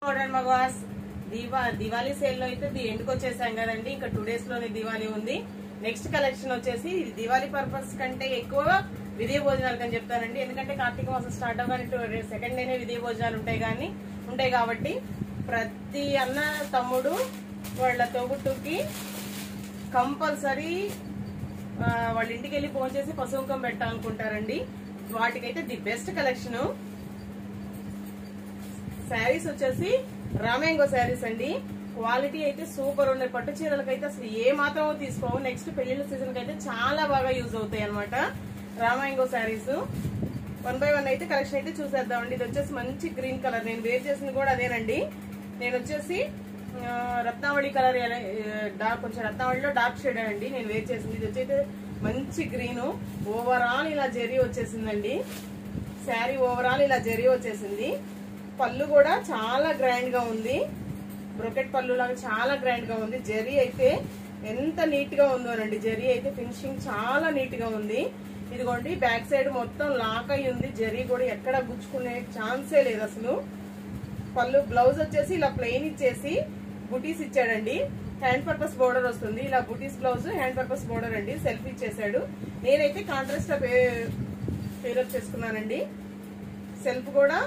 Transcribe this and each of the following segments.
Modern మగవాస్ Diwali sale లో అయితే ఎండ్కి వచ్చేసాం కదండి. ఇంకా 2 days లోనే దివాళీ ఉంది. నెక్స్ట్ కలెక్షన్ వచ్చేసి దివాళీ పర్పస్ కంటే ఎక్కువ విధియ భోజనాలు అని చెప్తానండి. ఎందుకంటే కార్తీక మాసం స్టార్ట్ అవ్వగానే సెకండ్ డేనే విధియ భోజనాలు ఉంటాయి కాబట్టి ప్రతి అన్న తమ్ముడు వాళ్ళ తోబుట్టుకి కంపల్సరీ వాళ్ళ ఇంటికి వెళ్ళి ఫోన్ చేసి పసుపుకం పెట్టాలనుకుంటారండి. వాటికైతే ది బెస్ట్ కలెక్షన్ శారీస్ వచ్చేసి రామేంగో శారీస్ అండి. క్వాలిటీ అయితే సూపర్ ఉన్నాయి. పట్టు చీరలకైతే అసలు ఏ మాత్రం తీసుకోవు. నెక్స్ట్ పెళ్లిళ్ళ సీజన్ కి అయితే చాలా బాగా యూజ్ అవుతాయి అనమాట రామేంగో శారీస్. 1 by 1 అయితే కలెక్షన్ అయితే చూసేద్దామండి. ఇది వచ్చేసి మంచి గ్రీన్ కలర్. నేను వేర్ చేసింది కూడా అదేనండి. నేను వచ్చేసి రత్నావళి కలర్ కొంచెం రత్నావళిలో డార్క్ షేడ్ అండి నేను వేర్ చేసింది. ఇది వచ్చి మంచి గ్రీన్. ఓవరాల్ ఇలా జెరీ వచ్చేసిందండి. శారీ ఓవరాల్ ఇలా జెరీ వచ్చేసింది. పళ్ళు కూడా చాలా గ్రాండ్ గా ఉంది. బ్రొకెట్ పళ్ళు లాగా చాలా గ్రాండ్ గా ఉంది. జెరీ అయితే ఎంత నీట్ గా ఉందోనండి. జెరీ అయితే ఫినిషింగ్ చాలా నీట్ గా ఉంది. ఇదిగోండి బ్యాక్ సైడ్ మొత్తం లాక్ అయి ఉంది. జెరీ కూడా ఎక్కడ గుచ్చుకునే ఛాన్సే లేదు అసలు. పళ్ళు బ్లౌజ్ వచ్చేసి ఇలా ప్లెయిన్ ఇచ్చేసి బుటీస్ ఇచ్చాడండి. హ్యాండ్ పర్పస్ బోర్డర్ వస్తుంది. ఇలా బుటీస్ బ్లౌజ్ హ్యాండ్ పర్పస్ బోర్డర్ అండి. సెల్ఫ్ ఇచ్చేసాడు. నేనైతే కాంట్రాస్ట్ పేరప్ చేసుకున్నానండి. సెల్ఫ్ కూడా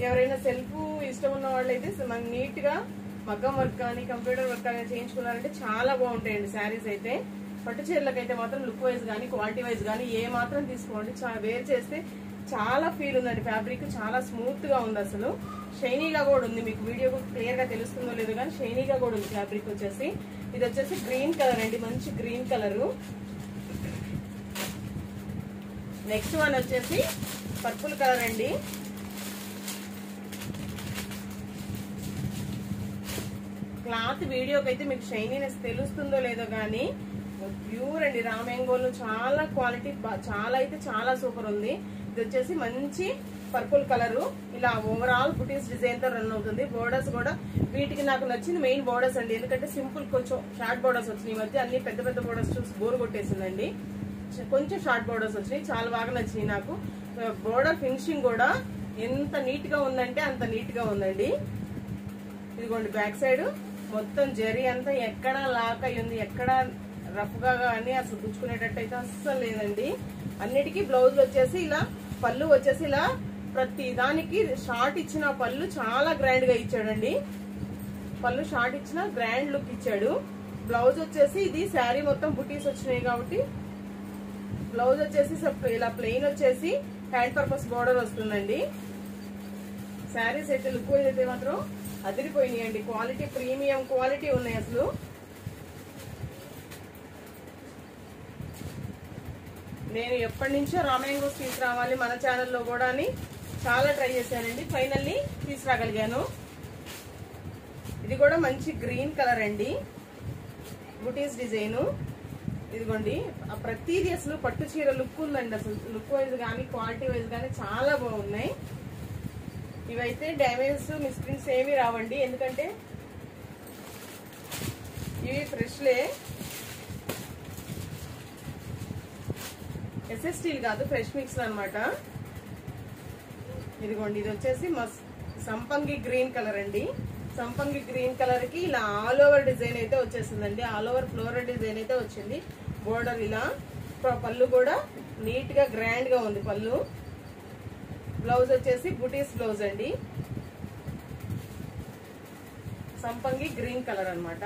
ఎవరైనా సెల్ఫ్ ఇష్టం ఉన్న వాళ్ళైతే మనకి నీట్ గా మగ్గం వర్క్ కానీ కంప్యూటర్ వర్క్ కానీ చేయించుకున్నారంటే చాలా బాగుంటాయండి శారీస్ అయితే. పట్టు చీరలకైతే మాత్రం లుక్ వైజ్ కానీ క్వాలిటీ వైజ్ కానీ ఏ మాత్రం తీసుకోండి. వేర్ చేస్తే చాలా ఫీల్ ఉందండి. ఫ్యాబ్రిక్ చాలా స్మూత్ గా ఉంది. అసలు షైనీగా కూడా ఉంది. మీకు వీడియో క్లియర్ గా తెలుస్తుందో లేదో కానీ షైనీగా కూడా ఉంది ఫ్యాబ్రిక్ వచ్చేసి. ఇది వచ్చేసి గ్రీన్ కలర్ అండి. మంచి గ్రీన్ కలర్. నెక్స్ట్ వన్ వచ్చేసి పర్పుల్ కలర్ అండి. క్లాత్ వీడియోకి అయితే మీకు షైనీనెస్ తెలుస్తుందో లేదో కానీ ప్యూర్ అండి. రామేంగోలు చాలా క్వాలిటీ చాలా అయితే చాలా సూపర్ ఉంది. ఇది వచ్చేసి మంచి పర్పుల్ కలర్. ఇలా ఓవరాల్ బుటీస్ డిజైన్ తో రన్ అవుతుంది. బోర్డర్స్ కూడా వీటికి నాకు నచ్చింది మెయిన్ బోర్డర్స్ అండి. ఎందుకంటే సింపుల్ కొంచెం షార్ట్ బోర్డర్స్ వచ్చినాయి. ఈ మధ్య అన్ని పెద్ద పెద్ద బోర్డర్స్ చూసి బోర్ కొట్టేసిందండి. కొంచెం షార్ట్ బోర్డర్స్ వచ్చినాయి. చాలా బాగా నచ్చినాయి నాకు. బోర్డర్ ఫినిషింగ్ కూడా ఎంత నీట్ గా ఉందంటే అంత నీట్ గా ఉందండి. ఇదిగోండి బ్యాక్ సైడ్ మొత్తం జరీ అంతా ఎక్కడ లాక్ అయి ఉంది. ఎక్కడ రఫ్ గా కానీ అసలు గుచ్చుకునేటట్టు అయితే అస్సలు లేదండి. అన్నిటికీ బ్లౌజ్ వచ్చేసి ఇలా పళ్ళు వచ్చేసి ఇలా ప్రతి దానికి షార్ట్ ఇచ్చిన పళ్ళు చాలా గ్రాండ్ గా ఇచ్చాడండి. పళ్ళు షార్ట్ ఇచ్చిన గ్రాండ్ లుక్ ఇచ్చాడు. బ్లౌజ్ వచ్చేసి ఇది శారీ మొత్తం బుటీస్ వచ్చినాయి కాబట్టి బ్లౌజ్ వచ్చేసి ఇలా ప్లెయిన్ వచ్చేసి హ్యాండ్ పర్పస్ బోర్డర్ వస్తుందండి. శారీస్ అయితే లుక్ వైజ్ అయితే మాత్రం అదిరిపోయినాయండి. క్వాలిటీ ప్రీమియం క్వాలిటీ ఉన్నాయి అసలు. నేను ఎప్పటి నుంచో రామేంగోస్ తీసుకురావాలి మన ఛానల్లో కూడా అని చాలా ట్రై చేశానండి. ఫైనల్లీ తీసుకురాగలిగాను. ఇది కూడా మంచి గ్రీన్ కలర్ అండి. బుటీస్ డిజైన్. ఇదిగోండి ప్రతిదీ అసలు పట్టు చీర లుక్ ఉందండి. అసలు లుక్ వైజ్ కానీ క్వాలిటీ వైజ్ కానీ చాలా బాగున్నాయి. ఇవైతే డ్యామేజ్ మిస్ప్రింట్స్ ఏమీ రావండి. ఎందుకంటే ఇవి ఫ్రెష్లే. ఎస్ఎస్ స్టీల్ కాదు, ఫ్రెష్ మిక్స్ అనమాట. ఇదిగోండి ఇది వచ్చేసి సంపంగి గ్రీన్ కలర్ అండి. సంపంగి గ్రీన్ కలర్ కి ఇలా ఆల్ ఓవర్ డిజైన్ అయితే వచ్చేసిందండి. ఆల్ ఓవర్ ఫ్లోరల్ డిజైన్ అయితే వచ్చింది. బోర్డర్ ఇలా. పళ్ళు కూడా నీట్ గా గ్రాండ్ గా ఉంది పళ్ళు. బ్లౌజ్ వచ్చేసి బుటీస్ బ్లౌజ్ అండి. సంపంగి గ్రీన్ కలర్ అన్నమాట.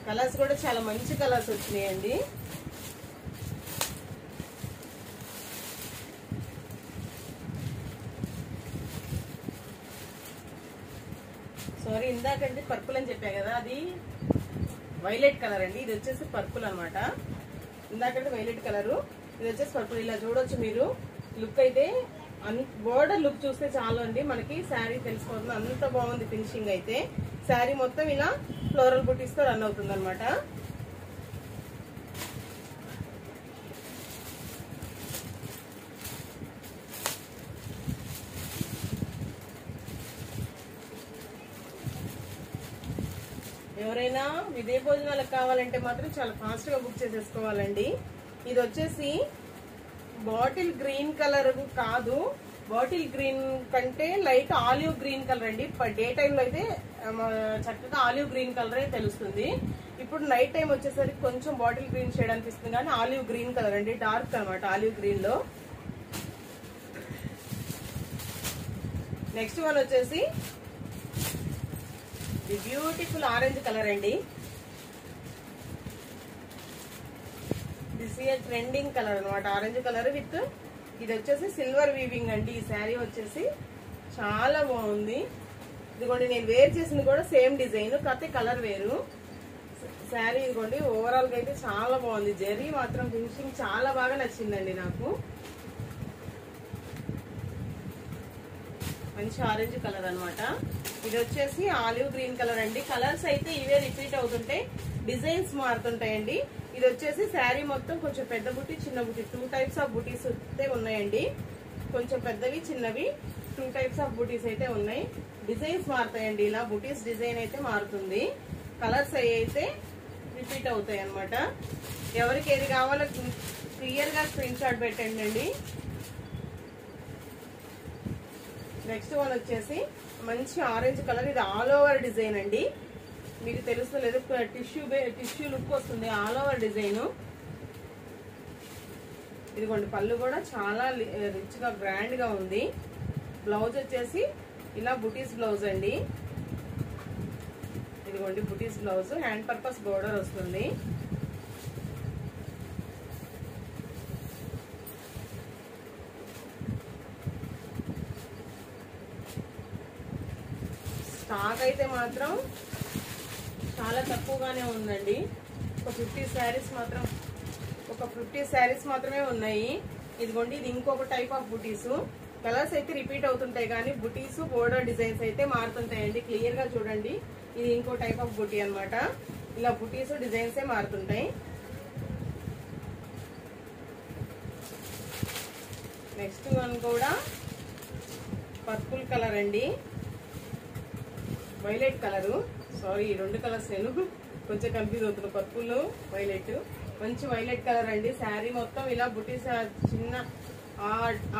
కలర్స్ కూడా చాలా మంచి కలర్స్ వచ్చినాయండి. సారీ ఇందాకంటే పర్పుల్ అని చెప్పా కదా, అది వైలెట్ కలర్ అండి. ఇది వచ్చేసి పర్పుల్ అనమాట. ఇందాకంటే వైలెట్ కలరు, ఇది వచ్చేసి పర్పుల్. ఇలా చూడొచ్చు మీరు. లుక్ అయితే బోర్డర్ లుక్ చూస్తే చాలు అండి మనకి శారీ తెలిసిపోతుంది. అంత బాగుంది ఫినిషింగ్ అయితే. శారీ మొత్తం ఇలా ఫ్లోరల్ బుటీస్ తో రన్ అవుతుంది అనమాట. ఎవరైనా విదే భోజనాలకు కావాలంటే మాత్రం చాలా ఫాస్ట్ గా బుక్ చేసేసుకోవాలండి. ఇది వచ్చేసి బాటిల్ గ్రీన్ కలర్ కాదు, బాటిల్ గ్రీన్ కంటే లైట్ ఆలివ్ గ్రీన్ కలర్ అండి. డే టైంలో అయితే చక్కగా ఆలివ్ గ్రీన్ కలరే తెలుస్తుంది. ఇప్పుడు నైట్ టైం వచ్చేసరికి కొంచెం బాటిల్ గ్రీన్ షేడ్ అనిపిస్తుంది, కానీ ఆలివ్ గ్రీన్ కలర్ అండి, డార్క్ అనమాట ఆలివ్ గ్రీన్ లో. నెక్స్ట్ వన్ వచ్చేసి ది బ్యూటిఫుల్ ఆరెంజ్ కలర్ అండి. దిస్ ఇయర్ ట్రెండింగ్ కలర్ అనమాట, ఆరెంజ్ కలర్ విత్ ఇది వచ్చేసి సిల్వర్ వీవింగ్ అండి. ఈ శారీ వచ్చేసి చాలా బాగుంది. ఇదిగోండి నేను వేర్ చేసింది కూడా సేమ్ డిజైన్, కాకపోతే కలర్ వేరు. శారీ ఇదిగోండి ఓవరాల్ గా అయితే చాలా బాగుంది. జరీ మాత్రం ఫినిషింగ్ చాలా బాగా నచ్చిందండి నాకు. మంచి ఆరెంజ్ కలర్ అన్నమాట. ఇది వచ్చేసి ఆలివ్ గ్రీన్ కలర్ అండి. కలర్స్ అయితే ఇవే రిపీట్ అవుతుంటాయి, డిజైన్స్ మారుతుంటాయండి. ఇది వచ్చేసి శారీ మొత్తం కొంచెం పెద్ద బుట్టి చిన్న బుట్టి 2 టైప్స్ ఆఫ్ బుటీస్ అయితే ఉన్నాయండి. కొంచెం పెద్దవి చిన్నవి 2 టైప్స్ ఆఫ్ బుటీస్ అయితే ఉన్నాయి. డిజైన్స్ మారుతాయండి, ఇలా బుటీస్ డిజైన్ అయితే మారుతుంది. కలర్స్ అయితే రిపీట్ అవుతాయి అన్నమాట. ఎవరికి ఏది కావాలో క్లియర్ గా స్క్రీన్ షాట్ పెట్టండి అండి. నెక్స్ట్ వన్ వచ్చేసి మంచి ఆరెంజ్ కలర్, ఇది ఆల్ ఓవర్ డిజైన్ అండి. మీకు తెలుస్తలేదు, టిష్యూ లుక్ వస్తుంది ఆల్ ఓవర్ డిజైన్. ఇదిగోండి పళ్ళు కూడా చాలా రిచ్ గా గ్రాండ్ గా ఉంది. బ్లౌజ్ వచ్చేసి ఇలా బుటీస్ బ్లౌజ్ అండి. ఇదిగోండి బుటీస్ బ్లౌజ్, హ్యాండ్ పర్పస్ బోర్డర్ వస్తుంది. స్టాక్ అయితే మాత్రం చాలా తక్కువగానే ఉందండి. ఒక 50 శారీస్ మాత్రమే ఉన్నాయి. ఇదిగోండి ఇది ఇంకొక టైప్ ఆఫ్ బుటీస్. కలర్స్ అయితే రిపీట్ అవుతుంటాయి, కానీ బుటీస్ బోర్డర్ డిజైన్స్ అయితే మారుతుంటాయండి. క్లియర్ గా చూడండి, ఇది ఇంకో టైప్ ఆఫ్ బుటీ అన్నమాట. ఇలా బుటీస్ డిజైన్స్ మారుతుంటాయి. నెక్స్ట్ వన్ కూడా పర్పుల్ కలర్ అండి, వైలెట్ కలరు. సారీ, ఈ 2 కలర్స్ నేను కొంచెం కన్ఫ్యూజ్ అవుతున్నా, పర్పుల్ వైలెట్. మంచి వైలెట్ కలర్ అండి. శారీ మొత్తం ఇలా బుటీస్ చిన్న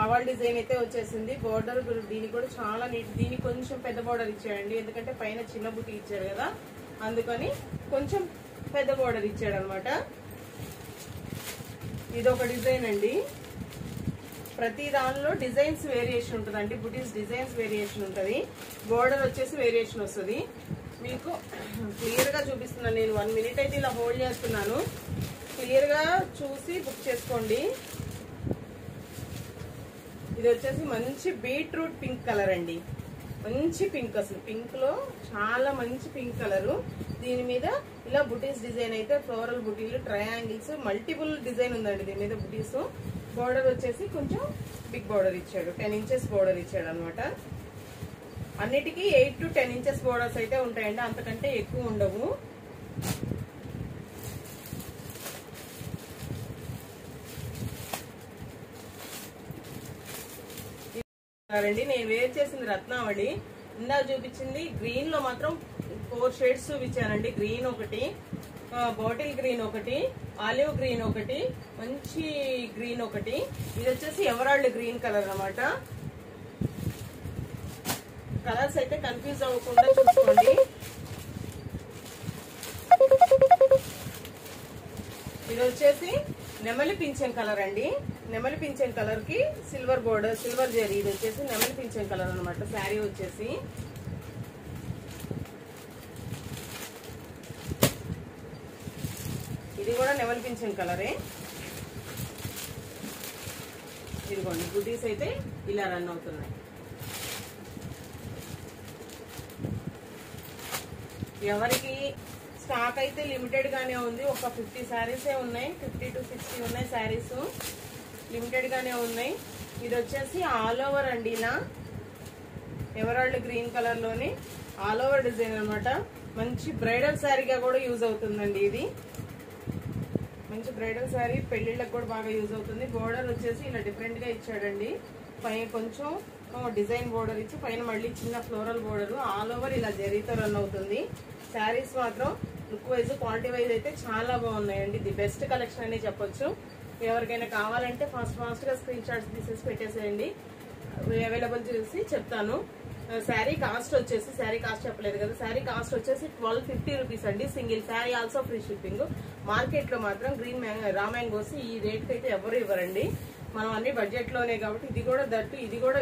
ఆవాల్ డిజైన్ అయితే వచ్చేసింది. బోర్డర్ దీనికి కూడా చాలా నీట్, దీనికి కొంచెం పెద్ద బోర్డర్ ఇచ్చాడండి, ఎందుకంటే పైన చిన్న బుటీ ఇచ్చాడు కదా, అందుకని కొంచెం పెద్ద బోర్డర్ ఇచ్చాడు అనమాట. ఇది ఒక డిజైన్ అండి. ప్రతి దానిలో డిజైన్స్ వేరియేషన్ ఉంటుందండి, బుటీస్ డిజైన్స్ వేరియేషన్ ఉంటుంది, బోర్డర్ వచ్చేసి వేరియేషన్ వస్తుంది. మీకు క్లియర్ గా చూపిస్తున్నాను నేను. 1 మినిట్ అయితే ఇలా హోల్డ్ చేస్తున్నాను, క్లియర్ గా చూసి బుక్ చేసుకోండి. ఇది వచ్చేసి మంచి బీట్రూట్ పింక్ కలర్ అండి, మంచి పింక్, అసలు పింక్ లో చాలా మంచి పింక్ కలరు. దీని మీద ఇలా బుటీస్ డిజైన్ అయితే ఫ్లోరల్ బుటీలు, ట్రయాంగిల్స్, మల్టిపుల్ డిజైన్ ఉందండి దీని మీద బుటీస్. బోర్డర్ వచ్చేసి కొంచెం బిగ్ బోర్డర్ ఇచ్చాడు, 10 ఇంచెస్ బోర్డర్ ఇచ్చాడు అనమాట. అన్నిటికీ 8 to 10 ఇంచెస్ బోర్డర్స్ అయితే ఉంటాయండి, అంతకంటే ఎక్కువ ఉండవు. నేను వేర్ చేసింది రత్నావళి. ఇందా చూపించింది గ్రీన్ లో మాత్రం 4 షేడ్స్ చూపించానండి. గ్రీన్ ఒకటి, బాటిల్ గ్రీన్ ఒకటి, ఆలివ్ గ్రీన్ ఒకటి, మంచి గ్రీన్ ఒకటి. ఇది వచ్చేసి ఎవరాల్డ్ గ్రీన్ కలర్ అన్నమాట. కలర్స్ అయితే కన్ఫ్యూజ్ అవ్వకుండా చూసుకోండి. ఇది వచ్చేసి నెమలి పింఛం కలర్ అండి. నెమలి పింఛం కలర్ కి సిల్వర్ బోర్డర్, సిల్వర్ జరీ. ఇది వచ్చేసి నెమలి పింఛం కలర్ అనమాట. శారీ వచ్చేసి ఇది కూడా నెమలి పింఛం కలరే. ఇదిగోండి బుటీస్ అయితే ఇలా రన్ అవుతున్నాయి. ఎవరికి స్టాక్ అయితే లిమిటెడ్ గానే ఉంది, ఒక 50 శారీసే ఉన్నాయి, 50 to 60 ఉన్నాయి శారీస్, లిమిటెడ్ గానే ఉన్నాయి. ఇది వచ్చేసి ఆల్ ఓవర్ అండి, ఇలా ఎవరాల్డ్ గ్రీన్ కలర్ లోని ఆల్ ఓవర్ డిజైన్ అనమాట. మంచి బ్రైడల్ శారీగా కూడా యూజ్ అవుతుందండి. ఇది మంచి బ్రైడల్ శారీ, పెళ్లిళ్ళకి కూడా బాగా యూజ్ అవుతుంది. బోర్డర్ వచ్చేసి ఇలా డిఫరెంట్ గా ఇచ్చాడండి. పైన కొంచెం డిజైన్ బోర్డర్ ఇచ్చి పైన మళ్ళీ చిన్న ఫ్లోరల్ బోర్డర్, ఆల్ ఓవర్ ఇలా జరీతో రన్ అవుతుంది. శారీస్ మాత్రం లుక్ వైజ్ క్వాలిటీ వైజ్ అయితే చాలా బాగున్నాయండి. ది బెస్ట్ కలెక్షన్ అని చెప్పొచ్చు. ఎవరికైనా కావాలంటే ఫాస్ట్ గా స్క్రీన్ షాట్స్ తీసేసి పెట్టేసేయండి. అవైలబుల్ చేసి చెప్తాను. శారీ కాస్ట్ వచ్చేసి, శారీ కాస్ట్ చెప్పలేదు కదా, శారీ కాస్ట్ వచ్చేసి 1250 రూపీస్ అండి. Single sari also free shipping. Market లో మాత్రం రా మ్యాంగోస్ ఈ రేట్ కి అయితే ఎవరు ఇవ్వరండి. మనం అన్ని బడ్జెట్ లోనే కాబట్టి ఇది కూడా దట్టు, ఇది కూడా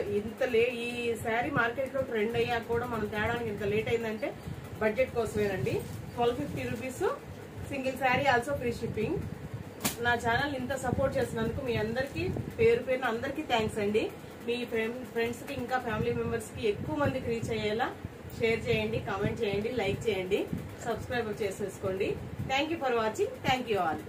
ఈ శారీ మార్కెట్ లో ట్రెండ్ అయ్యాక కూడా మనం తేడానికి ఇంత లేట్ అయిందంటే బడ్జెట్ కోసమేనండి. 1250 rupees single sari also free shipping. నా ఛానల్ ఇంత సపోర్ట్ చేసినందుకు మీ అందరికి పేరున అందరికీ థ్యాంక్స్ అండి. మీ ఫ్రెండ్స్ కి ఇంకా ఫ్యామిలీ మెంబర్స్ కి ఎక్కువ మందికి రీచ్ అయ్యేలా షేర్ చేయండి, కామెంట్ చేయండి, లైక్ చేయండి, సబ్స్క్రైబ్ చేసేసుకోండి. Thank you for watching. Thank you all.